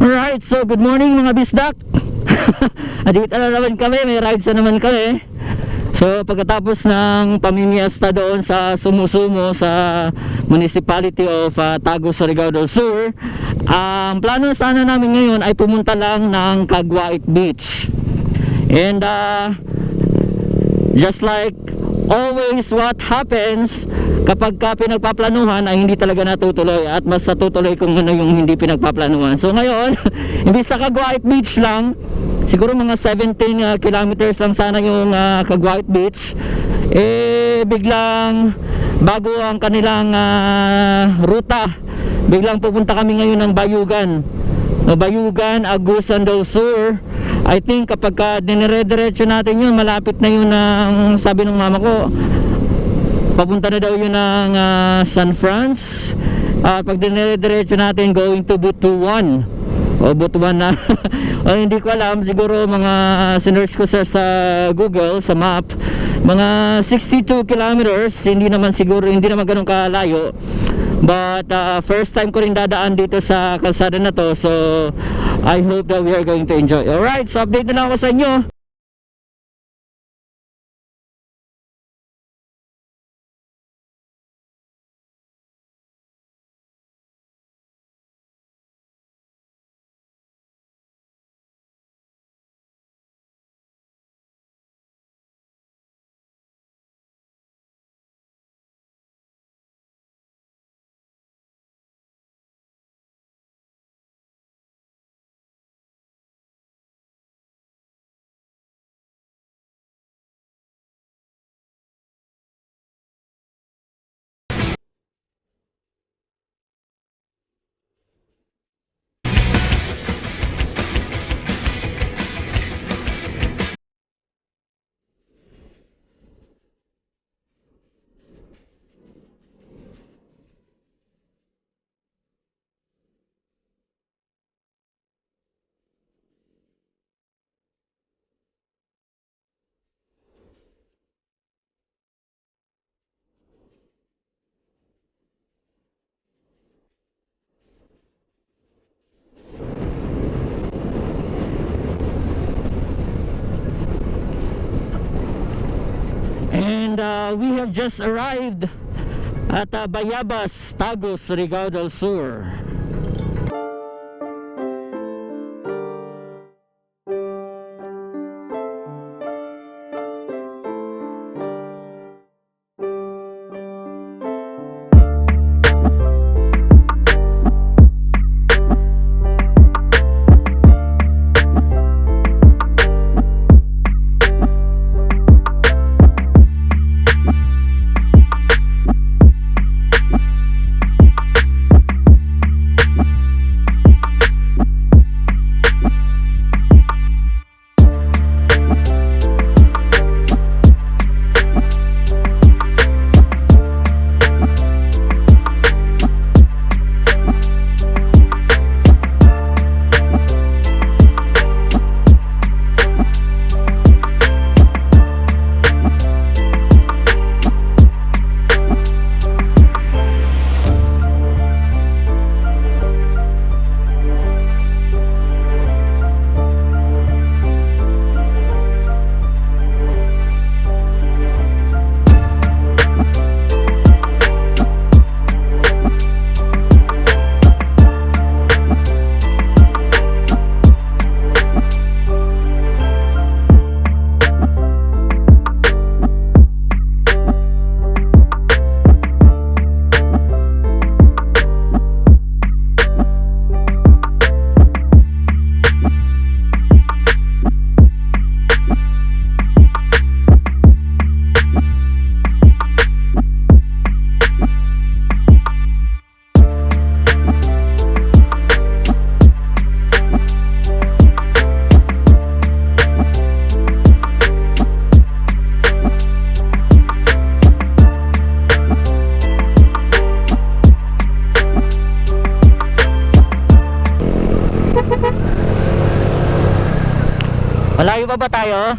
Alright, so good morning mga bisdak. Dito na naman kami, may rides na naman kami. So pagkatapos ng pamimiesta doon sa Sumusumo sa Municipality of Tagus, Surigao del Sur, ang plano sana namin ngayon ay pumunta lang ng Caguait Beach. And just like always what happens kapag pinagpaplanuhan ay hindi talaga natutuloy, at mas natutuloy kung ano yung hindi pinagpaplanuhan. So ngayon, imbis sa Caguait Beach lang, siguro mga 17 kilometers lang sana yung Caguait Beach, biglang bago ang kanilang ruta, biglang pupunta kami ngayon ng Bayugan, Agusan del Sur. I think kapag dinire-diretso natin yun, malapit na yun ng, sabi ng mama ko, papunta na daw yun ng San Franz. Pag dinire-diretso natin, going to Butuan o Butuan na o, hindi ko alam, siguro mga sinearch ko sa Google, sa map, mga 62 kilometers. Hindi naman siguro, hindi naman ganun kalayo. But first time ko rin dadaan dito sa kalsada na to, so I hope that we are going to enjoy. Alright, so update na lang ako sa inyo. And we have just arrived at Bayabas, Tagus, Surigao del Sur. Malayo pa ba tayo?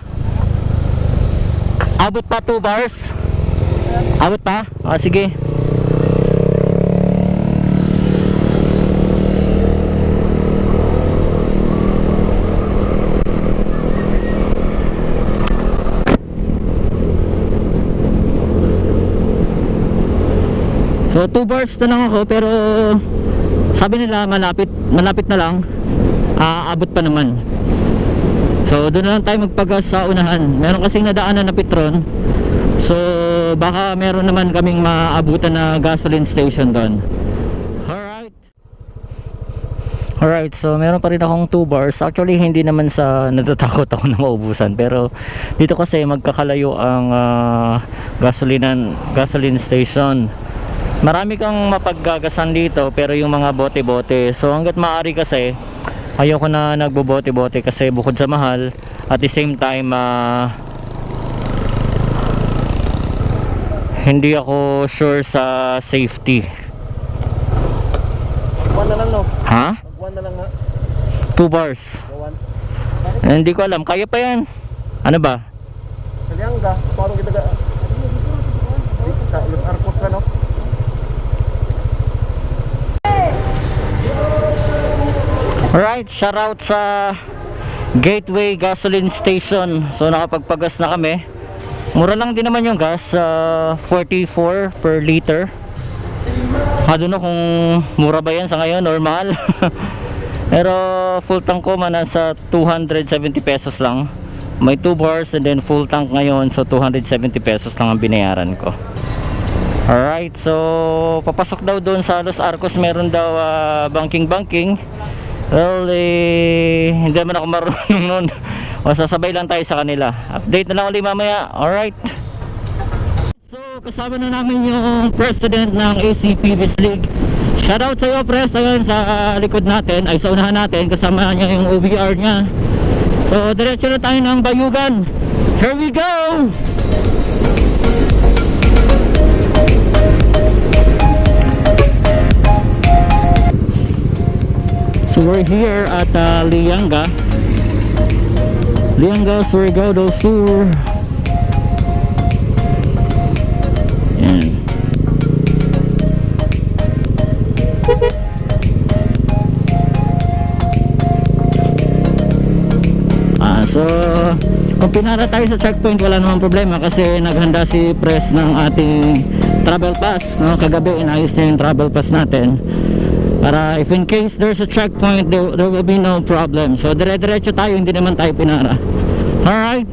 Abot pa 2 bars? Abot pa? O sige. So 2 bars na lang ako, pero sabi nila malapit na lang, aabot pa naman. So doon na lang tayo magpagas sa unahan. Meron kasing nadaanan na Petron, so baka meron naman kaming maabutan na gasoline station doon. Alright, so meron pa rin akong 2 bars. Actually hindi naman sa natatakot ako na maubusan, pero dito kasi magkakalayo ang gasoline station. Marami kang mapaggagasan dito, pero yung mga bote-bote. So hanggat maaari kasi ayoko na nagbobote-bote kasi bukod sa mahal, at the same time hindi ako sure sa safety. One na lang, no? Ha? One na lang nga. 2 bars. Hindi ko alam, kaya pa yan. Ano ba? Kaliangga, parang kita ga. Sa Los Arcos ka, no? Alright, shout out sa Gateway Gasoline Station. So nakapagpagas na kami. Mura lang din naman yung gas, 44 per liter. I don't know kung mura ba yan sa ngayon or mahal. Pero full tank ko man nasa 270 pesos lang. May 2 bars and then full tank ngayon, so 270 pesos lang ang binayaran ko. Alright, so papasok daw doon sa Los Arcos, meron daw banking. Well, hindi naman ako marunong nun. O sasabay lang tayo sa kanila. Update na lang ulit mamaya. Alright, so kasama na namin yung president ng ACP Peace League. Shoutout sa iyo, Pres. Ayun sa likod natin, ay sa unahan natin, kasama niya yung OBR niya. So diretso na tayo ng Bayugan. Here we go! So we're here at Lianga Surigao del Sur. Yan. So kung pinara tayo sa checkpoint, wala namang problema kasi naghanda si Pres ng ating travel pass, no? Kagabi inayos niya yung travel pass natin para if in case there's a checkpoint, there will be no problem. So dire-diretso tayo, hindi naman tayo pinara. Alright,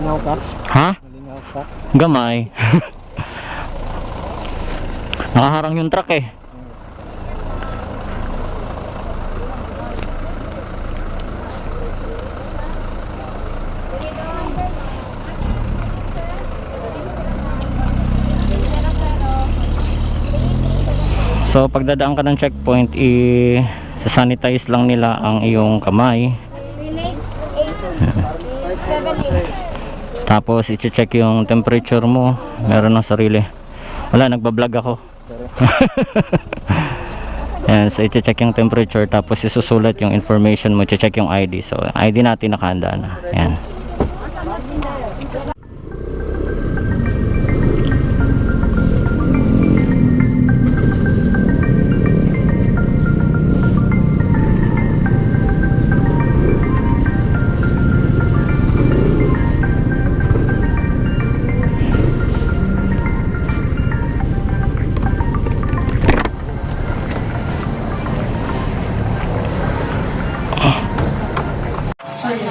Nalingaw ka? ha? Nalingaw ka? Gamay. Nakaharang yung truck eh. So pagdadaan ka ng checkpoint, i-sanitize lang nila ang iyong kamay. Tapos i-check yung temperature mo. Meron ng sarili. Wala, nagbablog ako. Yan, so i-check yung temperature, tapos isusulat yung information mo, i-check yung ID. So ID natin nakahanda na. Yan.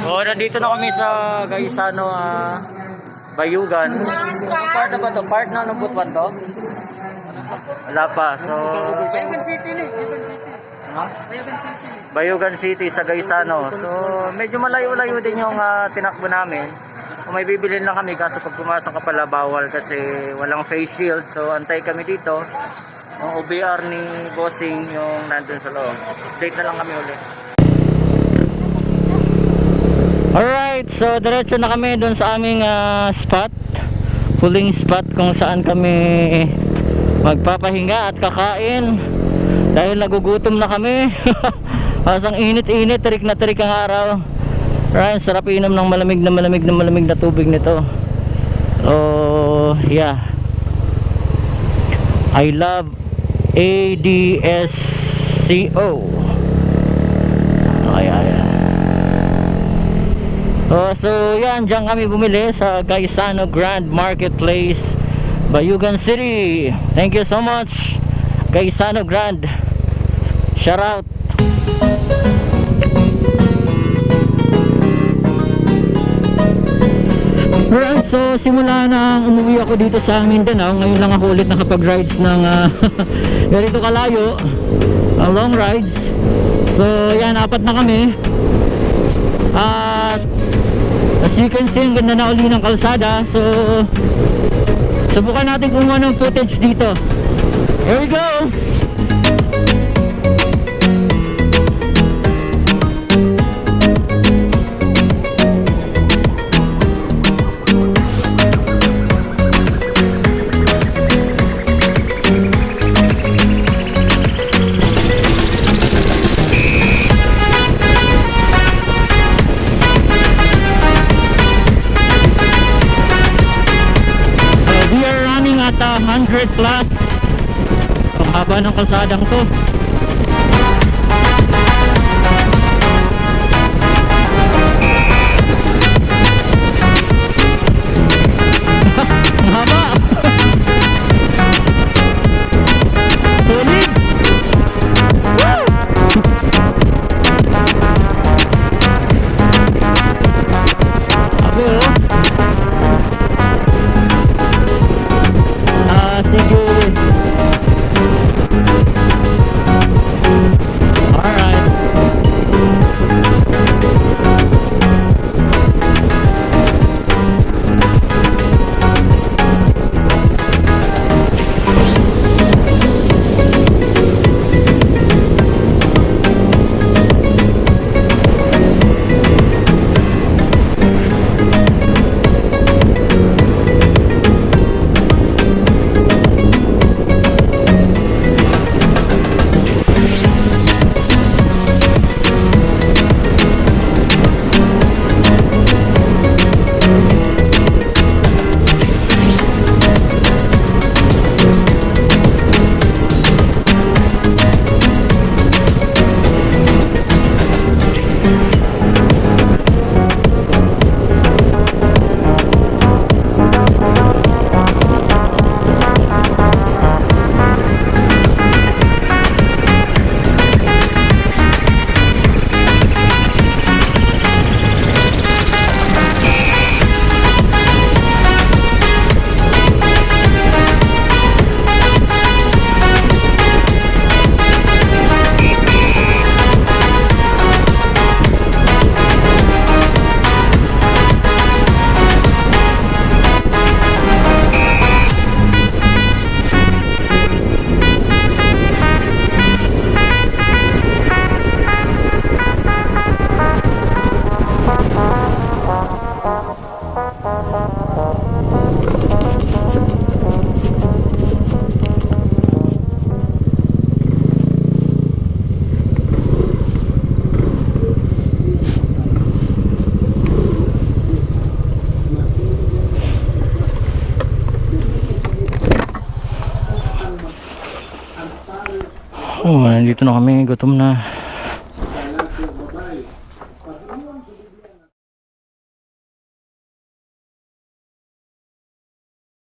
So, nandito na kami sa Gaisano, Bayugan. Part na ba to? Part na ng Butuan to? Wala pa. So, Bayugan City ni. Bayugan City. Ha? Bayugan City. Bayugan City sa Gaisano. So, medyo malayo-layo din yung tinakbo namin. Kung may bibilin lang kami, kaso pag pumasok ka pala bawal kasi walang face shield. So, antay kami dito. Yung OBR ni Bossing yung nandun sa loob. Update na lang kami ulit. Alright, so diretso na kami doon sa aming spot, pulling spot kung saan kami magpapahinga at kakain dahil nagugutom na kami. Pasang init-init, terik na terik ang araw. Alright, sarap inom ng malamig na tubig nito. Oh, yeah. I love ADSCO. Ayan. So yan, dyan kami bumili sa Gaisano Grand Marketplace, Bayugan City. Thank you so much, Gaisano Grand. Shout out. Alright, so simula na umuwi ako dito sa Mindanao. Ngayon lang ako ulit nakapag-rides ng ganito kalayo, long rides. So yan, 4 na kami. At as you can see, ang ganda na uli ng kalsada. So subukan natin kung anong footage dito. Here we go. At 100 plus ang haba ng kalsadang to. Ang haba. Solid. Woo! Abo. Thank you. Oh, nandito na kami, gutom na.